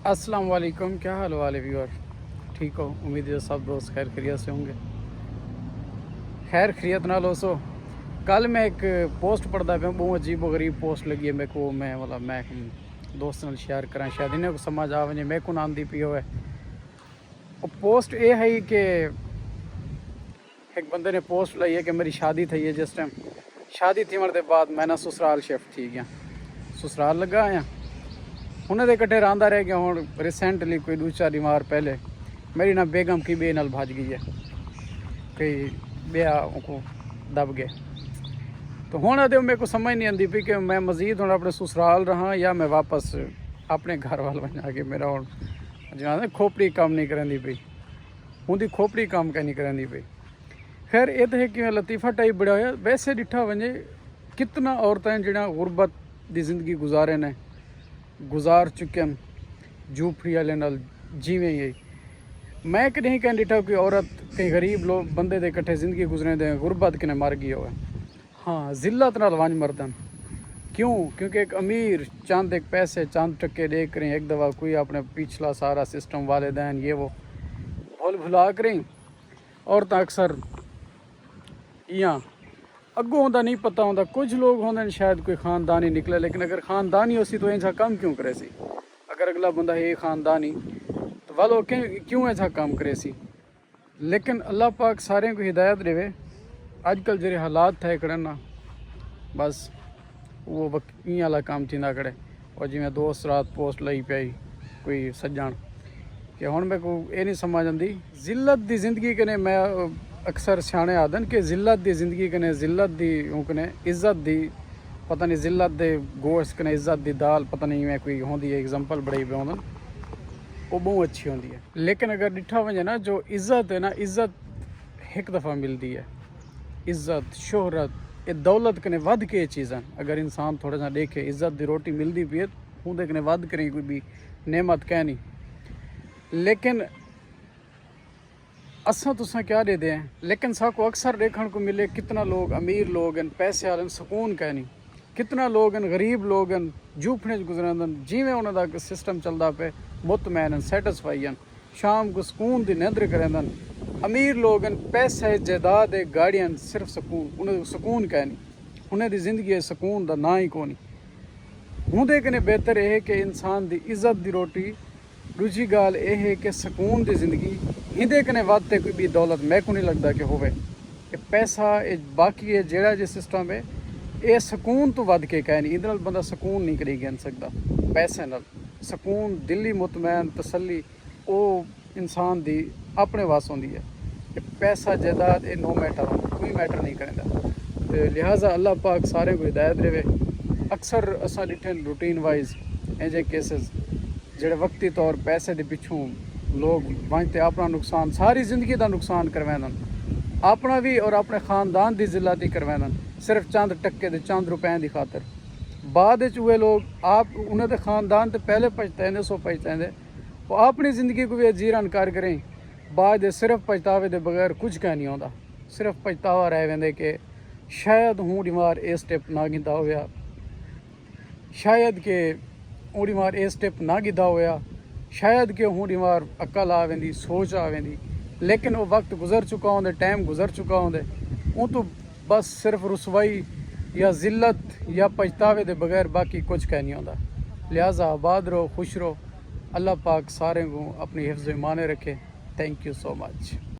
अस्सलाम वालेकुम, क्या हाल वाले व्यूअर? ठीक हो? उम्मीद है सब दोस्त खैर खैरियत से होंगे। खैर खैरियत नाल हो। कल मैं एक पोस्ट पढ़ता पाया, बहुत अजीब गरीब पोस्ट लगी है मेरे को। मैं दोस्त नाल शेयर करा, शायद इन्हें को समझ आ वजे, मेरे को आंदी पी हो। पोस्ट ये है कि एक बंदे ने पोस्ट लाई है कि मेरी शादी थी है। जिस टाइम शादी थी मरते बाद मैं ना ससुराल शिफ्ट थी गया, ससुराल लगा आया। उन्हें कट्ठे रहा रह गया। हूँ रिसेंटली कोई 2-4 मार पहले मेरी ना बेगम की बे नाल भज गई है, कई ब्याह को दब गए। तो हूँ अदे मेरे को समझ नहीं आती पी कि मैं मजीद हूँ अपने ससुराल रहा या मैं वापस अपने घर वाल बना के। मेरा हूँ जो खोपड़ी काम नहीं करेंदी पई, उनकी खोपड़ी काम क्या नहीं करेंदी पई। खैर ये तो है कि लतीफ़ा टाइप बड़ा होया। वैसे डिठा वजे कितना औरतें जड़ा गुरबत की जिंदगी गुजारे ने, गुजार चुके झूपड़ी वाले नाल जीवें। यही मैं कहीं कहीं डिठा कोई औरत कहीं गरीब लोग बंदे दे इकट्ठे जिंदगी गुजरे दे गुरबत किने मर गई हो। हाँ, जिल्लत नाल वंज मरदन। क्यों? क्योंकि एक अमीर चंद एक पैसे चंद टक्के दे करें एक दफ़ा कोई अपने पिछला सारा सिस्टम वालिदैन ये वो भूल भुला करें। औरतें अक्सर यहाँ अगों होंदा नहीं पता होंदा। कुछ लोग होंगे शायद कोई ख़ानदानी निकले, लेकिन अगर ख़ानदानी हो सी तो ऐसा काम क्यों करे सी? अगर अगला बंदा है ख़ानदानी तो वालो क्यों ऐसा काम करे सी? लेकिन अल्लाह पाक सारे को हिदायत देवे। अजकल जो हालात थे कड़े ना, बस वो इं वाला काम थी ना करे। और जिमें दोस्त रात पोस्ट लाई पाई कोई सज्जन कि हूँ मेरे को ये नहीं समझ आती जिल्लत की जिंदगी कने। मैं अक्सर सियाने आदन कि जिल्लत की जिंदगी कने जिल्लत की कने इज्जत दी पता नहीं, जिल्लत दे गोश्त कने इज्जत दी दाल पता नहीं मैं कोई होंगी है एग्जाम्पल बड़ाई पे आदन, वो बहुत अच्छी होंगी है। लेकिन अगर डिठा वजे ना जो इज्जत है ना, इज्जत एक दफ़ा मिलती है। इज्जत शोहरत ये दौलत कने वध के चीज़ां अगर इंसान थोड़ा सा देखे, इज्जत की रोटी मिलती पी है उनके कने वध करें कोई भी नेमत कह नहीं। लेकिन असा तुसा क्या दे दें, लेकिन साको अक्सर देखने को मिले कितना लोग अमीर लोग हैं, पैसे वाले सुकून कह नहीं, कितना लोग हैं गरीब लोग हैं झूपड़े गुजरन जिमें उन्होंने सिस्टम चलता पे मुतमैन सैटिस्फाई हैं, शाम को सुकून की निंद्र करें। अमीर लोग हैं पैसे जायदाद है गाड़ियाँ, सिर्फ सुकून उन्हें सुकून कह नहीं, उन्हें दी जिंदगी सुकून का ना ही को नहीं। उनके कने बेहतर यह है कि इंसान की इज्जत की रोटी। दूजी गाल यह है कि सुकून की जिंदगी इंदे कने वादते कोई भी दौलत मैं को नहीं लगता कि होवे कि पैसा ये बाकी है जेड़ा जो सिस्टम है ये सुकून तो वध के कह नहीं। इधर बंदा सुकून नहीं करी गिन सकता। पैसे नाल सुकून दिली मुतमैन तसली वो इंसान दी अपने वास होंदी है। कि पैसा जायदाद ये नो मैटर होंदा, कोई मैटर नहीं करेंदा। तो लिहाजा अल्लाह पाक सारे को हिदायत देवे। अक्सर असा डिठे रूटीन वाइज ऐसे केसेस जेड़े वक्ती तौर पैसे के पिछों लोग वजते अपना नुकसान सारी जिंदगी का नुकसान करवान, अपना भी और अपने ख़ानदान की जिल्लत ही करवान, सिर्फ चंद टक्के दे चंद रुपए की खातर। बाद वे लोग आप उन्होंने ख़ानदान तो पहले पछताएंदे सो पछताएंदे, वो अपनी ज़िंदगी को भी जीरन कर करें। बाद सिर्फ पछतावे के बगैर कुछ कह नहीं आता, सिर्फ पछतावा रह वेंदे कि शायद हूँ डिमार ये स्टेप ना गिंदा होया, शायद के हूँ डिमार ये स्टेप ना गिदा होया, शायद कि हूँ डिमार अकल आ वेंदी सोच आ वेंदी। लेकिन वो वक्त गुजर चुका होंदे, टाइम गुजर चुका होंदे, वो तो बस सिर्फ रुसवाई या जिल्लत या पछतावे के बगैर बाकी कुछ कह नहीं आता। लिहाजा आबाद रहो, खुश रहो। अल्लाह पाक सारे को अपनी हिफ्ज़ ईमान रखे। Thank you so much.